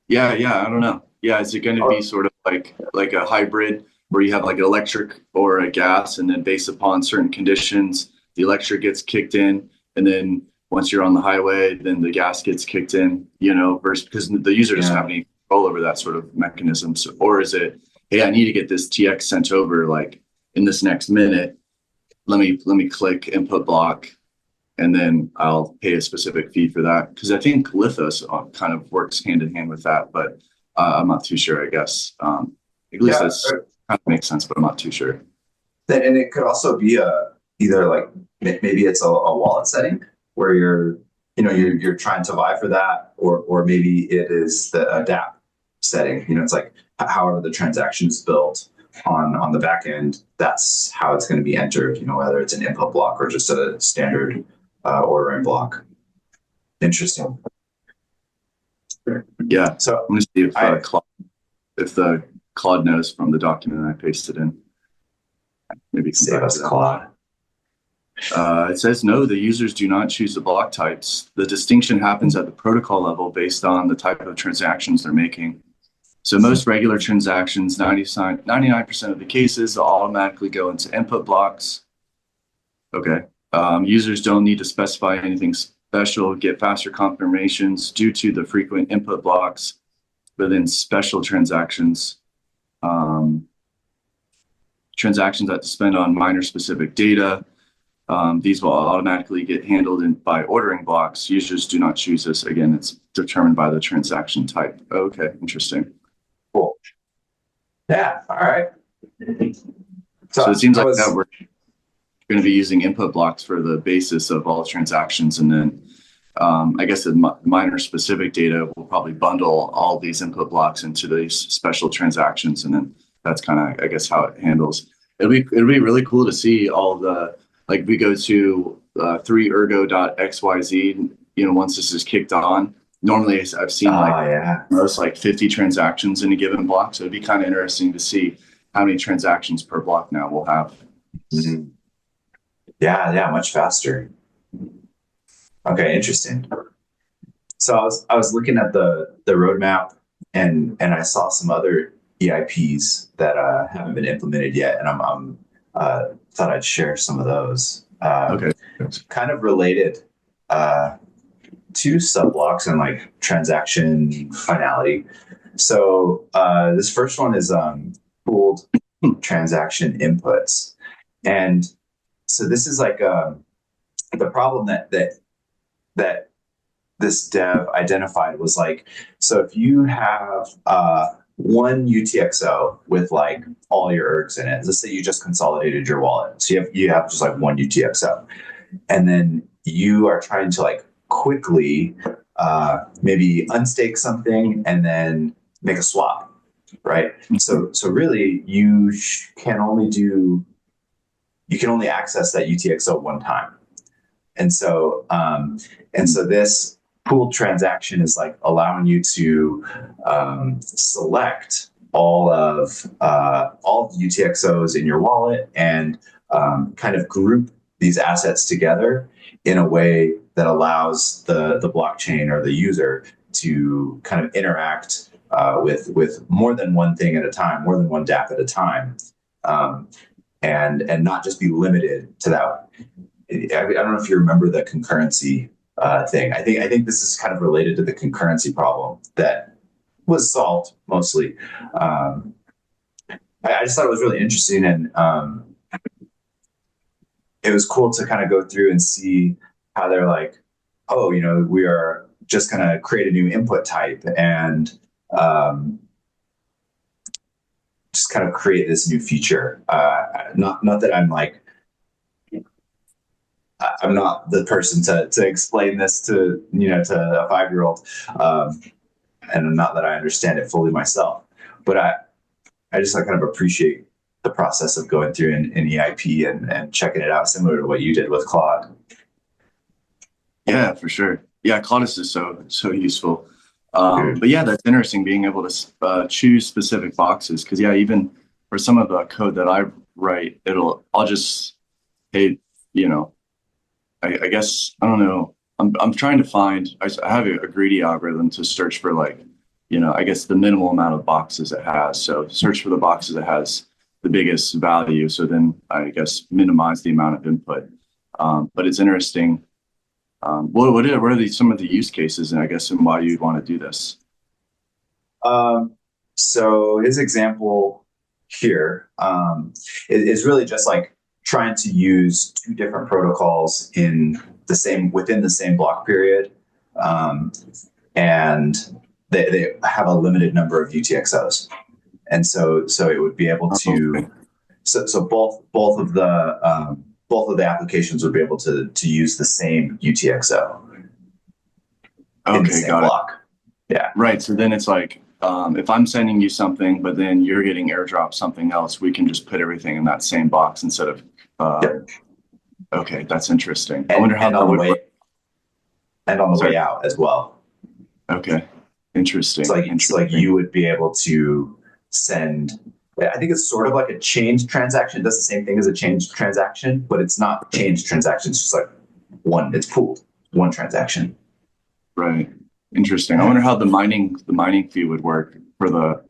Speaker 2: yeah, I don't know. Yeah, is it going to be sort of like a hybrid where you have like an electric or a gas, and then based upon certain conditions, the electric gets kicked in, and then once you're on the highway, then the gas gets kicked in, versus because the user doesn't have any control over that sort of mechanism. So, or is it, hey, I need to get this TX sent over like in this next minute. Let me click input block, and then I'll pay a specific fee for that. Because I think Lithos kind of works hand in hand with that, but I'm not too sure. I guess at least this kind of makes sense, but I'm not too sure.
Speaker 1: And it could also be either like maybe it's a wallet setting where you're trying to vie for that, or maybe it is the dApp setting. It's like however the transaction is built on the back end, that's how it's going to be entered. Whether it's an input block or just a standard ordering block. Interesting.
Speaker 2: Yeah. So I'm going to see if the Claude knows from the document I pasted in. Maybe
Speaker 1: save us, Claude.
Speaker 2: It says, no, the users do not choose the block types. The distinction happens at the protocol level based on the type of transactions they're making. So most regular transactions, 99% of the cases, automatically go into input blocks. Okay. Users don't need to specify anything special get faster confirmations due to the frequent input blocks, but then special transactions, transactions that depend on miner specific data. These will automatically get handled by ordering blocks. Users do not choose this. Again, it's determined by the transaction type. Okay, interesting.
Speaker 1: Cool. Yeah. All right.
Speaker 2: So it seems like that we're going to be using input blocks for the basis of all transactions, and then I guess the miner specific data will probably bundle all these input blocks into these special transactions, and then that's kind of, I guess, how it handles. It'll be really cool to see all the, like, we go to 3ergo.xyz, once this is kicked on. Normally I've seen most like 50 transactions in a given block, so it'd be kind of interesting to see how many transactions per block now we'll have.
Speaker 1: Mm-hmm. Yeah, much faster. Okay, interesting. So I was looking at the roadmap, and I saw some other EIPs that haven't been implemented yet, and I'm thought I'd share some of those.
Speaker 2: Okay,
Speaker 1: kind of related to subblocks and like transaction finality. So this first one is pooled transaction inputs, and so this is like the problem that this dev identified was like, so if you have one UTXO with like all your ergs in it, let's say you just consolidated your wallet, so you have just like one UTXO, and then you are trying to like quickly maybe unstake something and then make a swap, right? So really you can only access that UTXO one time. And so this pooled transaction is like allowing you to select all of the UTXOs in your wallet and kind of group these assets together in a way that allows the blockchain or the user to kind of interact with more than one thing at a time, more than one dApp at a time, and not just be limited to that. I don't know if you remember the concurrency thing. I think this is kind of related to the concurrency problem that was solved mostly. I just thought it was really interesting, and it was cool to kind of go through and see how they're like, oh, we are just going to create a new input type and just kind of create this new feature. Not that I'm like, I'm not the person to explain this to a 5-year-old, and not that I understand it fully myself. But I just kind of appreciate the process of going through an EIP and checking it out, similar to what you did with Claude.
Speaker 2: Yeah, for sure. Yeah, Claude is just so useful. But yeah, that's interesting, being able to choose specific boxes, because even for some of the code that I write, I'll just, hey, I guess, I don't know. I'm trying to find, I have a greedy algorithm to search for, like, I guess the minimal amount of boxes it has. So search for the boxes that has the biggest value. So then I guess minimize the amount of input. But it's interesting. What are some of the use cases, and I guess, and why you'd want to do this?
Speaker 1: So his example here is really just like trying to use two different protocols within the same block period, and they have a limited number of UTXOs, and so it would be able to, so both of the applications would be able to use the same UTXO in the same block. Yeah. Right.
Speaker 2: So then it's like, if I'm sending you something, but then you're getting airdropped something else, we can just put everything in that same box instead of.
Speaker 1: Yep.
Speaker 2: Okay, that's interesting. I wonder how that would work.
Speaker 1: And on the way out as well.
Speaker 2: Okay, interesting.
Speaker 1: It's like you would be able to send. I think it's sort of like a chained transaction. It does the same thing as a chained transaction, but it's not chained transaction. It's just like one. It's pooled, one transaction.
Speaker 2: Right. Interesting. I wonder how the mining fee would work for the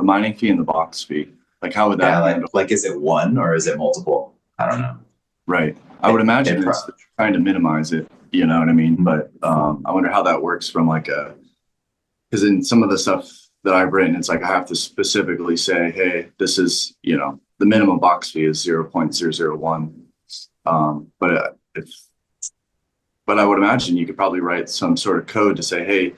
Speaker 2: mining fee and the box fee. Like, how would that handle?
Speaker 1: Like, is it one or is it multiple? I don't know.
Speaker 2: Right. I would imagine
Speaker 1: It
Speaker 2: it's trying to minimize it, you know what I mean? But I wonder how that works from like because in some of the stuff that I've written, it's like I have to specifically say, hey, this is, you know, the minimum box fee is 0.001. But I would imagine you could probably write some sort of code to say, hey,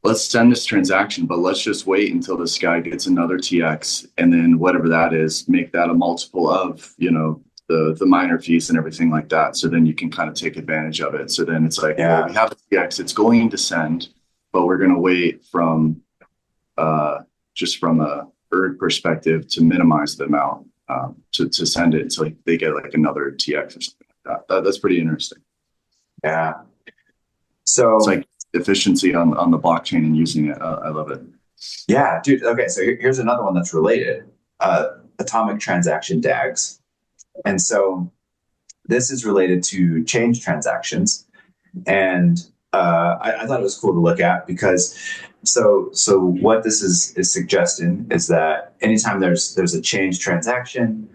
Speaker 2: let's send this transaction, but let's just wait until this guy gets another TX, and then whatever that is, make that a multiple of, you know, the minor fees and everything like that. So then you can kind of take advantage of it. So then it's like, well, we have a TX, it's going to send, but we're going to wait from just from a ERG perspective to minimize the amount to send it until they get like another TX or something like that. That's pretty interesting.
Speaker 1: Yeah. So
Speaker 2: it's like efficiency on the blockchain and using it. I love it.
Speaker 1: Yeah, dude. Okay, so here's another one that's related. Atomic transaction DAGs. And so this is related to change transactions. And I thought it was cool to look at because so what this is suggesting is that anytime there's a change transaction,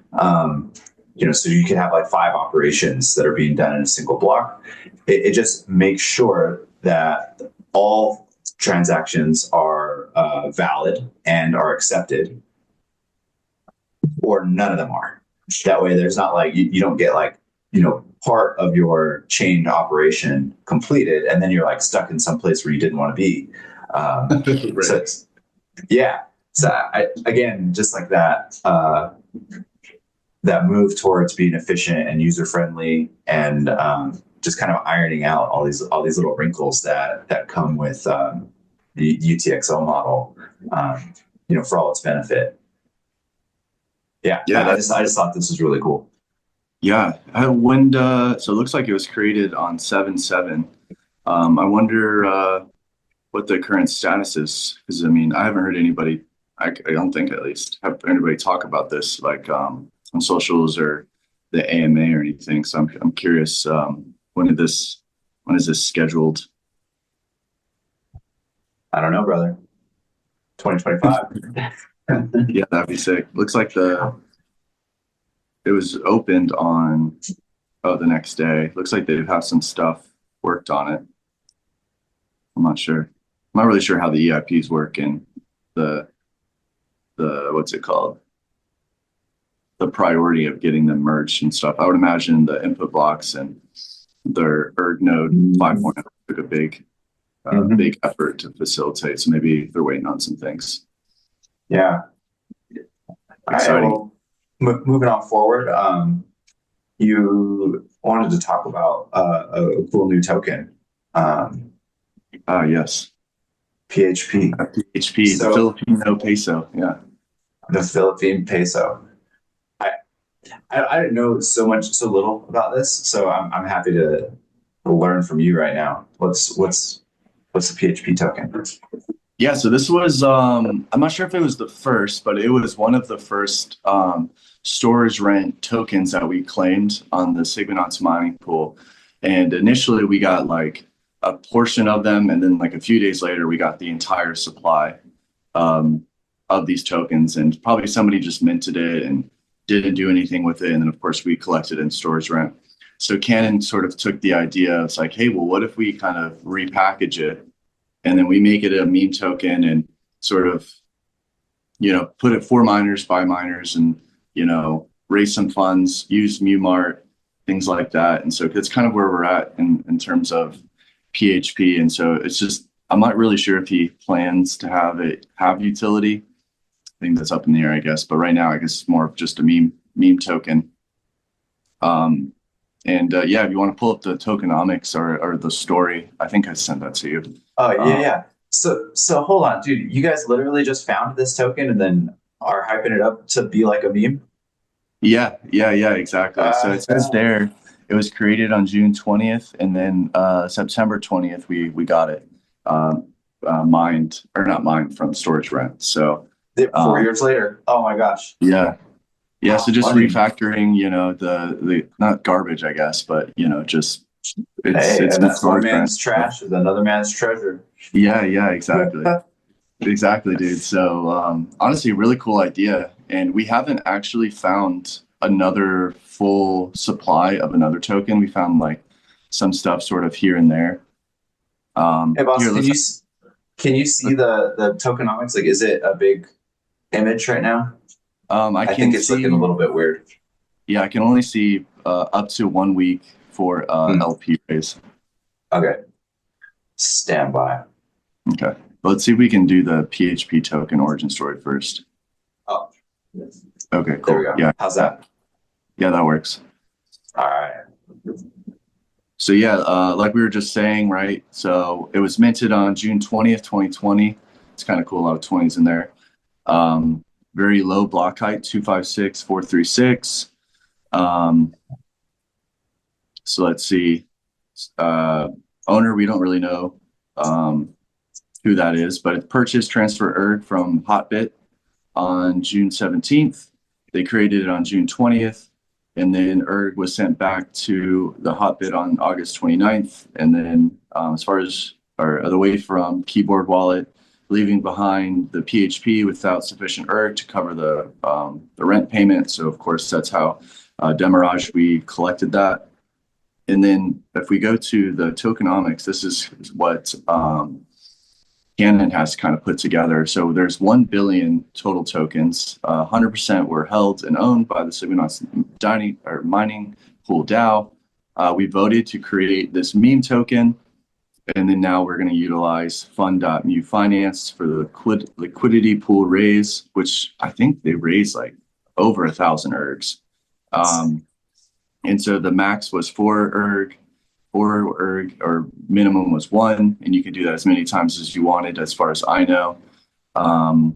Speaker 1: you know, so you could have like 5 operations that are being done in a single block. It just makes sure that all transactions are valid and are accepted, or none of them are. That way, there's not like you don't get like, you know, part of your chained operation completed, and then you're like stuck in some place where you didn't want to be.
Speaker 2: Right.
Speaker 1: So yeah. So again, just like that. That move towards being efficient and user friendly, and just kind of ironing out all these little wrinkles that come with the UTXO model, you know, for all its benefit. Yeah, I just thought this was really cool.
Speaker 2: Yeah, so it looks like it was created on 7/7. I wonder what the current status is, because I mean, I haven't heard anybody. I don't think at least have anybody talk about this like on socials or the AMA or anything. So I'm curious. When is this scheduled?
Speaker 1: I don't know, brother. 2025.
Speaker 2: Yeah, that'd be sick. Looks like it was opened on the next day. Looks like they have some stuff worked on it. I'm not sure. I'm not really sure how the EIPs work and the what's it called? The priority of getting them merged and stuff. I would imagine the input blocks and their ERG node 5.0 took a big effort to facilitate. So maybe they're waiting on some things.
Speaker 1: Yeah.
Speaker 2: Exciting.
Speaker 1: All right, well, moving on forward, you wanted to talk about a cool new token.
Speaker 2: Yes.
Speaker 1: PHP.
Speaker 2: PHP, the Filipino peso. Yeah.
Speaker 1: The Philippine peso. I didn't know so little about this, so I'm happy to learn from you right now. What's the PHP token?
Speaker 2: Yeah, so this was I'm not sure if it was the first, but it was one of the first storage rent tokens that we claimed on the Sigmanauts mining pool. And initially we got like a portion of them, and then like a few days later we got the entire supply of these tokens, and probably somebody just minted it and didn't do anything with it. And then of course we collected in storage rent. So Canon sort of took the idea, it's like, hey, well, what if we kind of repackage it and then we make it a meme token and sort of, you know, put it for miners, by miners, and, you know, raise some funds, use MuMart, things like that. And so that's kind of where we're at in terms of PHP. And so it's just, I'm not really sure if he plans to have utility. I think that's up in the air, I guess. But right now, I guess it's more of just a meme token. Yeah, if you want to pull up the tokenomics or the story, I think I sent that to you.
Speaker 1: Oh yeah. So hold on, dude. You guys literally just found this token and then are hyping it up to be like a meme?
Speaker 2: Yeah, exactly. So it says there, it was created on June 20th, and then September 20th, we got it not mined from storage rent. So
Speaker 1: 4 years later. Oh my gosh.
Speaker 2: Yeah. So just
Speaker 1: funny.
Speaker 2: refactoring, you know, the not garbage, I guess, but you know, just
Speaker 1: it's
Speaker 2: that's
Speaker 1: one man's trash is another man's treasure.
Speaker 2: Yeah, exactly. Exactly, dude. So honestly, really cool idea. And we haven't actually found another full supply of another token. We found like some stuff sort of here and there.
Speaker 1: Hey, boss,
Speaker 2: Here,
Speaker 1: can you see the tokenomics? Like, is it a big image right now?
Speaker 2: I
Speaker 1: I
Speaker 2: can
Speaker 1: think it's
Speaker 2: see,
Speaker 1: looking a little bit weird.
Speaker 2: yeah, I can only see up to 1 week for LP raise.
Speaker 1: Okay. Stand by.
Speaker 2: Okay. Let's see if we can do the PHP token origin story first.
Speaker 1: Oh,
Speaker 2: Okay, cool.
Speaker 1: there we go.
Speaker 2: Yeah.
Speaker 1: How's that?
Speaker 2: Yeah, that works.
Speaker 1: All right.
Speaker 2: So yeah, like we were just saying, right? So it was minted on June 20th, 2020. It's kind of cool, a lot of 20s in there. Very low block height, 256,436. So let's see. Owner, we don't really know who that is, but it purchased transfer ERG from Hotbit on June 17th. They created it on June 20th. And then ERG was sent back to the Hotbit on August 29th. And then as far as or away from Keyboard Wallet, leaving behind the PHP without sufficient ERG to cover the rent payment. So of course, that's how Demirage, we collected that. And then if we go to the tokenomics, this is what Canon has kind of put together. So there's 1 billion total tokens. 100% were held and owned by the Signauts mining pool DAO. We voted to create this meme token. And then now we're going to utilize fund.mu finance for the liquidity pool raise, which I think they raised like over 1,000 ERGs. And so the max was 4 ERG, or minimum was 1, and you can do that as many times as you wanted, as far as I know. So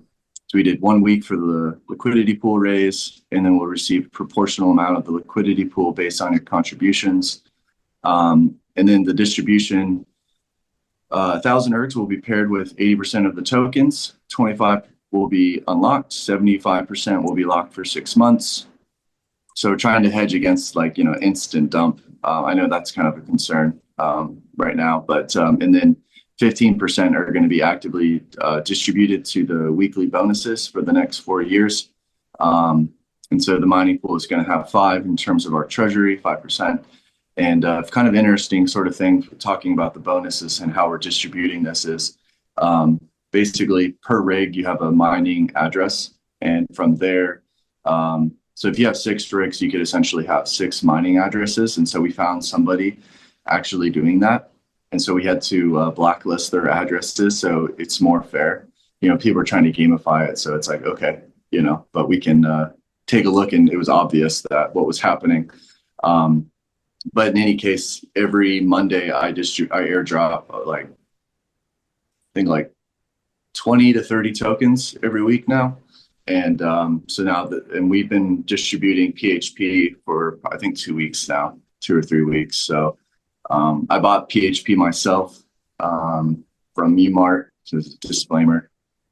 Speaker 2: we did 1 week for the liquidity pool raise, and then we'll receive a proportional amount of the liquidity pool based on your contributions. And then the distribution, 1,000 ERGs will be paired with 80% of the tokens, 25 will be unlocked, 75% will be locked for 6 months. So we're trying to hedge against like, instant dump. I know that's kind of a concern right now, but and then 15% are going to be actively distributed to the weekly bonuses for the next 4 years. And so the mining pool is going to have 5 in terms of our treasury, 5%. And kind of interesting sort of thing talking about the bonuses and how we're distributing this is basically per rig, you have a mining address. And from there, so if you have 6 rigs, you could essentially have 6 mining addresses. And so we found somebody actually doing that. And so we had to blacklist their addresses. So it's more fair. People are trying to gamify it. So it's like, okay, but we can take a look, and it was obvious that what was happening. But in any case, every Monday I airdrop I think like 20 to 30 tokens every week now. And so now and we've been distributing PHP for I think 2 weeks now, 2 or 3 weeks. So I bought PHP myself from Marc. So it's a disclaimer.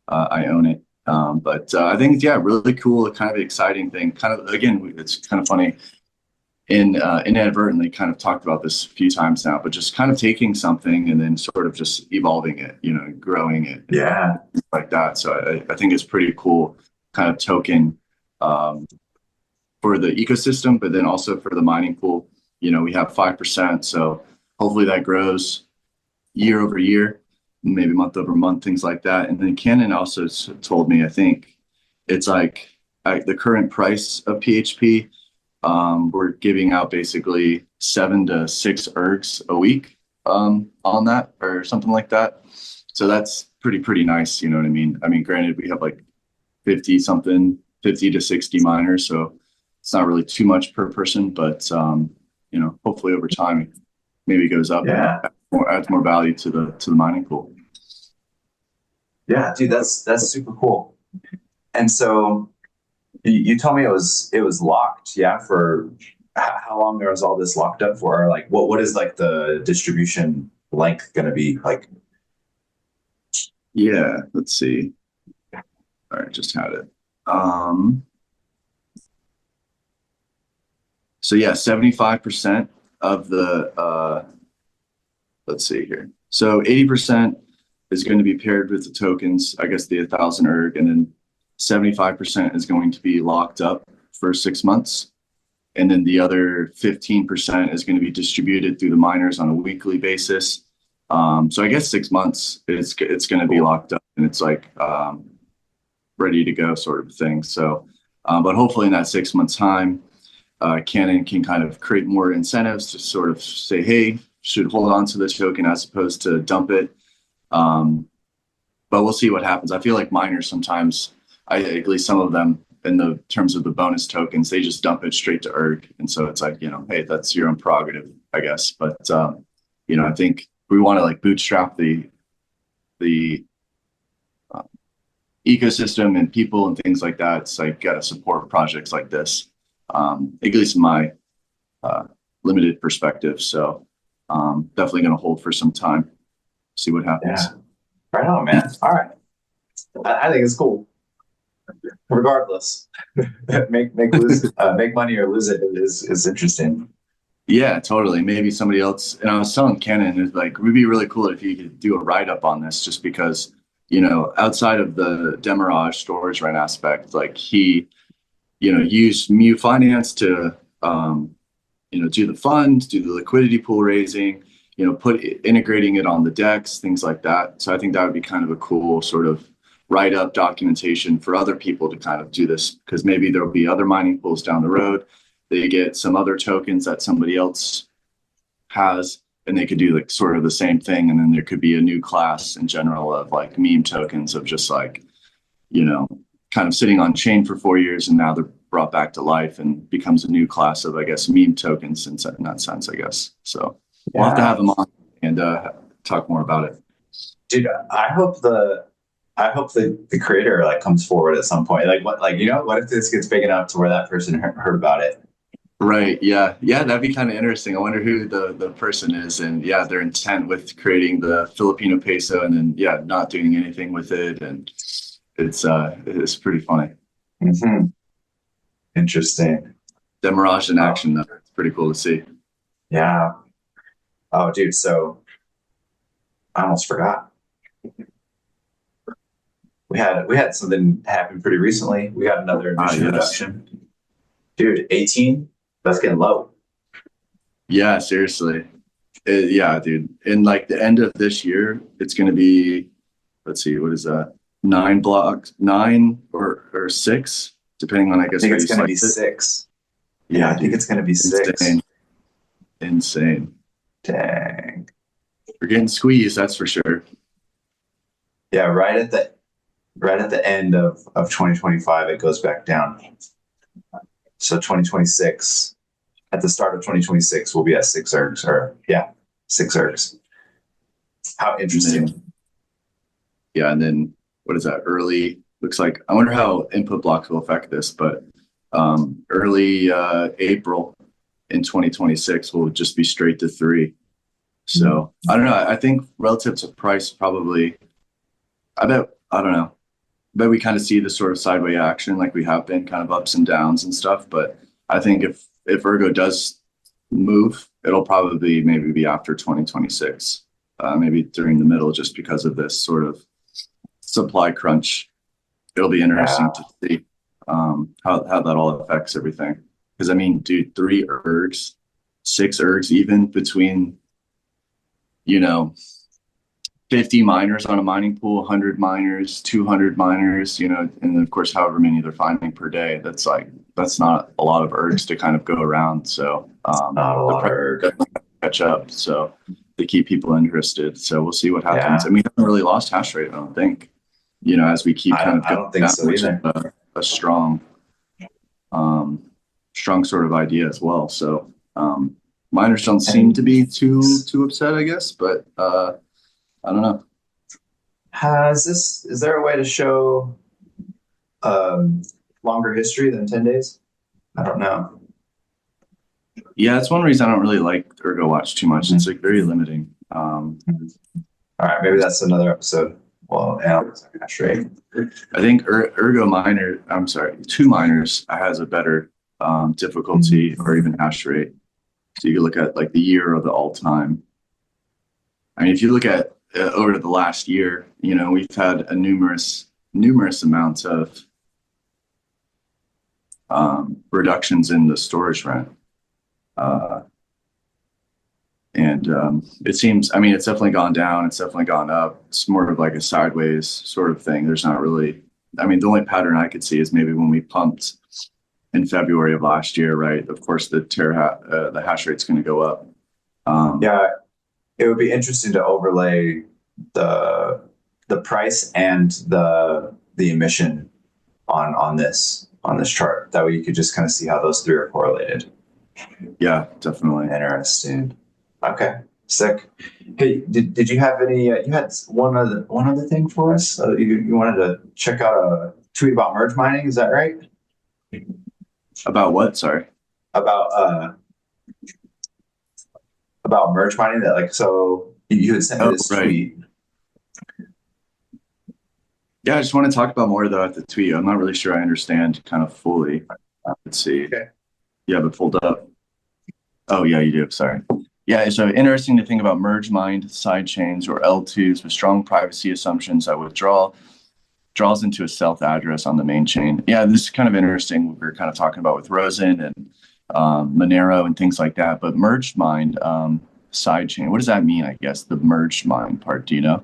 Speaker 2: I own it. But I think, yeah, really cool, kind of exciting thing. Kind of, again, it's kind of funny. Inadvertently kind of talked about this a few times now, but just kind of taking something and then sort of just evolving it, growing it.
Speaker 1: Yeah.
Speaker 2: Like that. So I think it's pretty cool kind of token for the ecosystem, but then also for the mining pool. We have 5%. So hopefully that grows year over year, maybe month over month, things like that. And then Canon also told me, I think it's like the current price of PHP, we're giving out basically 7 to 6 ERGs a week on that or something like that. So that's pretty nice. You know what I mean? I mean, granted, we have like 50 to 60 miners. So it's not really too much per person, but hopefully over time, maybe it goes up.
Speaker 1: Yeah.
Speaker 2: And adds more value to the mining pool.
Speaker 1: Yeah, dude, that's super cool. And so you told me it was locked, yeah, for how long was all this locked up for? Or like what is like the distribution length going to be like?
Speaker 2: Yeah, let's see. All right, just had it. So yeah, 75% of the let's see here. So 80% is going to be paired with the tokens, I guess the 1,000 ERG, and then 75% is going to be locked up for 6 months. And then the other 15% is going to be distributed through the miners on a weekly basis. So I guess 6 months it's going to be locked up, and it's like ready to go sort of thing. So, but hopefully in that 6 months time, Canon can kind of create more incentives to sort of say, hey, should hold on to this token as opposed to dump it. But we'll see what happens. I feel like miners sometimes, at least some of them, in the terms of the bonus tokens, they just dump it straight to ERG. And so it's like, hey, that's your own prerogative, I guess. But, I think we want to like bootstrap the ecosystem and people and things like that. It's like, got to support projects like this, at least in my limited perspective. So definitely going to hold for some time, see what happens.
Speaker 1: Yeah. Right on, man. All right. I think it's cool. Regardless, make money or lose it is interesting.
Speaker 2: Yeah, totally. Maybe somebody else. And I was telling Kenan, it's like, it would be really cool if you could do a write up on this, just because, outside of the Demirage storage rent aspect, like he, used Mu Finance to, do the fund, do the liquidity pool raising, integrating it on the decks, things like that. So I think that would be kind of a cool sort of write up documentation for other people to kind of do this, because maybe there'll be other mining pools down the road. They get some other tokens that somebody else has, and they could do like sort of the same thing. And then there could be a new class in general of like meme tokens of just like, kind of sitting on chain for 4 years, and now they're brought back to life and becomes a new class of, I guess, meme tokens in that sense, I guess. So we'll have to have them on and talk more about it.
Speaker 1: Dude, I hope the creator like comes forward at some point. Like what if this gets big enough to where that person heard about it?
Speaker 2: Right. Yeah. That'd be kind of interesting. I wonder who the person is, and their intent with creating the Filipino peso, and then not doing anything with it, and it's pretty funny.
Speaker 1: Mm-hmm. Interesting.
Speaker 2: Demirage in action, though. It's pretty cool to see.
Speaker 1: Yeah. Oh, dude. So I almost forgot. We had something happen pretty recently. We got another admission reduction. Dude, 18? That's getting low.
Speaker 2: Yeah, seriously. Dude. In like the end of this year, it's going to be, let's see, what is that? 9 blocks, 9 or 6, depending on, I guess.
Speaker 1: I think it's going to be 6. Yeah, I think it's going to be 6.
Speaker 2: Insane.
Speaker 1: Dang.
Speaker 2: We're getting squeezed, that's for sure.
Speaker 1: Yeah, right at the end of 2025, it goes back down. So 2026, at the start of 2026, we'll be at 6 ergs, 6 ergs. How interesting.
Speaker 2: And then what is that? Early, looks like, I wonder how input blocks will affect this, but early April in 2026 will just be straight to 3. So I don't know. I think relative to price, probably, I don't know. But we kind of see this sort of sideways action, like we have been, kind of ups and downs and stuff. But I think if Ergo does move, it'll probably maybe be after 2026, maybe during the middle, just because of this sort of supply crunch. It'll be interesting to see how that all affects everything. Because I mean, dude, 3 ergs, 6 ergs, even between, 50 miners on a mining pool, 100 miners, 200 miners, and of course, however many they're finding per day. That's not a lot of ergs to kind of go around. So
Speaker 1: not a lot of ergs
Speaker 2: catch up. So they keep people interested. So we'll see what happens. And we haven't really lost hash rate, I don't think. As we keep kind of
Speaker 1: going. I don't think so either.
Speaker 2: A strong sort of idea as well. So miners don't seem to be too upset, I guess, but I don't know.
Speaker 1: Is there a way to show longer history than 10 days? I don't know.
Speaker 2: Yeah, it's one reason I don't really like Ergo Watch too much. It's like very limiting.
Speaker 1: All right, maybe that's another episode. Well, hash rate.
Speaker 2: I think Ergo Miner, 2 miners has a better difficulty or even hash rate. So you can look at like the year of the all time. I mean, if you look at over the last year, we've had a numerous amounts of reductions in the storage rent. It seems, I mean, it's definitely gone down. It's definitely gone up. It's more of like a sideways sort of thing. There's not really, I mean, the only pattern I could see is maybe when we pumped in February of last year, right? Of course, the hash rate's going to go up.
Speaker 1: Yeah, it would be interesting to overlay the price and the emission on this chart. That way you could just kind of see how those three are correlated.
Speaker 2: Yeah, definitely.
Speaker 1: Interesting. Okay, sick. Hey, did you have any? You had one other thing for us. You wanted to check out a tweet about merge mining. Is that right?
Speaker 2: About what? Sorry.
Speaker 1: About merge mining. That like so you had sent me this
Speaker 2: right.
Speaker 1: tweet.
Speaker 2: Yeah, I just want to talk about more about the tweet. I'm not really sure I understand kind of fully. Let's see.
Speaker 1: Okay.
Speaker 2: You have it pulled up. Oh yeah, you do. Sorry. Yeah, so interesting to think about merge mined sidechains or L2s with strong privacy assumptions that draws into a stealth address on the main chain. Yeah, this is kind of interesting. We were kind of talking about with Rosen and Monero and things like that. But merged mined sidechain, what does that mean? I guess the merged mined part. Do you know?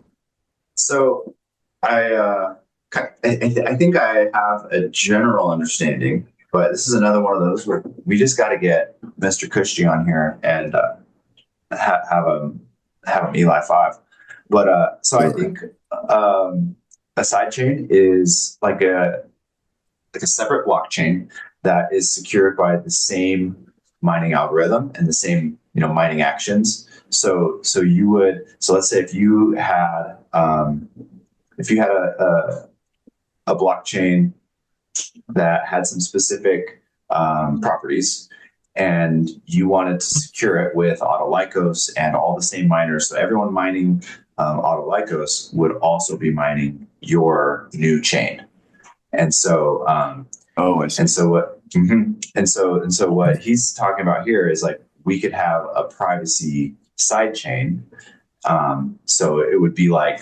Speaker 1: So I think I have a general understanding, but this is another one of those where we just got to get Mr. Kushji on here and have him Eli 5. But so I think a sidechain is like a separate blockchain that is secured by the same mining algorithm and the same mining actions. So let's say if you had a blockchain that had some specific properties, and you wanted to secure it with Autolykos and all the same miners, so everyone mining Autolykos would also be mining your new chain. And so,
Speaker 2: I see.
Speaker 1: And so what? And so what he's talking about here is like we could have a privacy side chain. So it would be like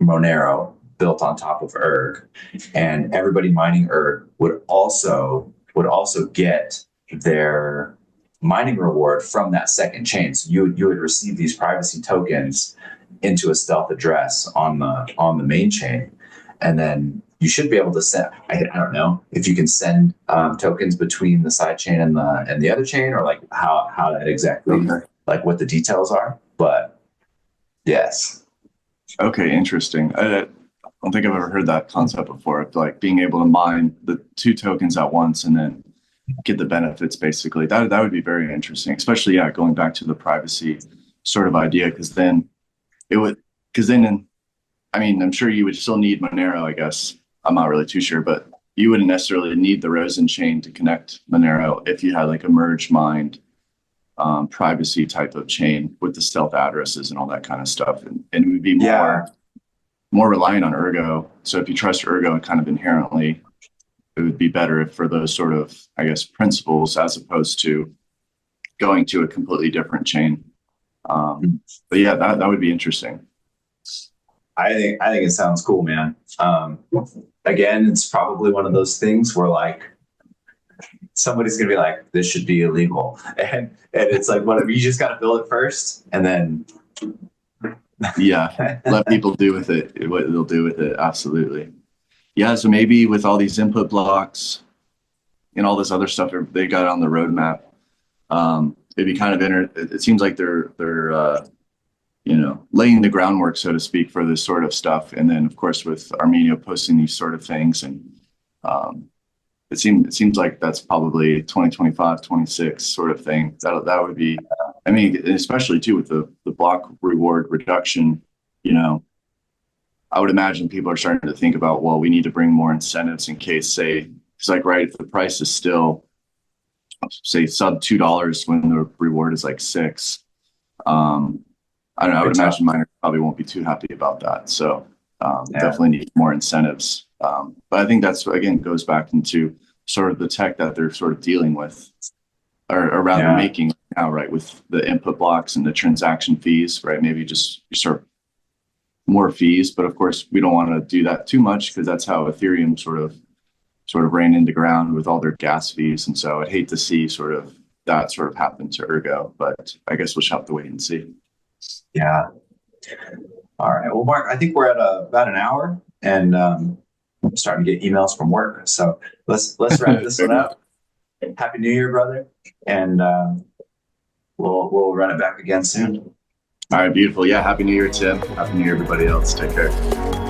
Speaker 1: Monero built on top of ERG, and everybody mining ERG would also get their mining reward from that second chain. So you would receive these privacy tokens into a stealth address on the main chain, and then you should be able to send. I don't know if you can send tokens between the side chain and the other chain, or like how that exactly like what the details are. But yes.
Speaker 2: Okay, interesting. I don't think I've ever heard that concept before. Of like being able to mine the two tokens at once and then get the benefits. Basically, that would be very interesting. Especially going back to the privacy sort of idea, because then I mean, I'm sure you would still need Monero. I guess I'm not really too sure, but you wouldn't necessarily need the Rosen chain to connect Monero if you had like a merge mined privacy type of chain with the stealth addresses and all that kind of stuff, and it would be more reliant on Ergo. So if you trust Ergo, kind of inherently, it would be better for those sort of, I guess, principles as opposed to going to a completely different chain. But yeah, that would be interesting.
Speaker 1: I think it sounds cool, man. Again, it's probably one of those things where like somebody's gonna be like, this should be illegal, and it's like, whatever. You just gotta build it first, and then
Speaker 2: let people do with it what they'll do with it. Absolutely. Yeah. So maybe with all these input blocks and all this other stuff they got on the roadmap, it'd be kind of it seems like they're laying the groundwork, so to speak, for this sort of stuff. And then of course with Armenio posting these sort of things, and it seems like that's probably 2025, 26 sort of thing. That would be, I mean, especially too with the block reward reduction, I would imagine people are starting to think about, well, we need to bring more incentives in case, say, it's like, right, if the price is still, say, sub $2 when the reward is like $6, I don't know. I would imagine miners probably won't be too happy about that. So definitely need more incentives. But I think that's, again, goes back into sort of the tech that they're sort of dealing with, or rather making now, right, with the input blocks and the transaction fees, right? Maybe just sort of more fees. But of course, we don't want to do that too much, because that's how Ethereum sort of sort of ran into ground with all their gas fees. And so I'd hate to see that sort of happen to Ergo, but I guess we'll just have to wait and see.
Speaker 1: Yeah. All right. Well, Mark, I think we're at about an hour, and I'm starting to get emails from work. So let's wrap this one up. Happy New Year, brother, and we'll run it back again soon.
Speaker 2: All right, beautiful. Yeah, Happy New Year, Tim. Happy New Year, everybody else. Take care.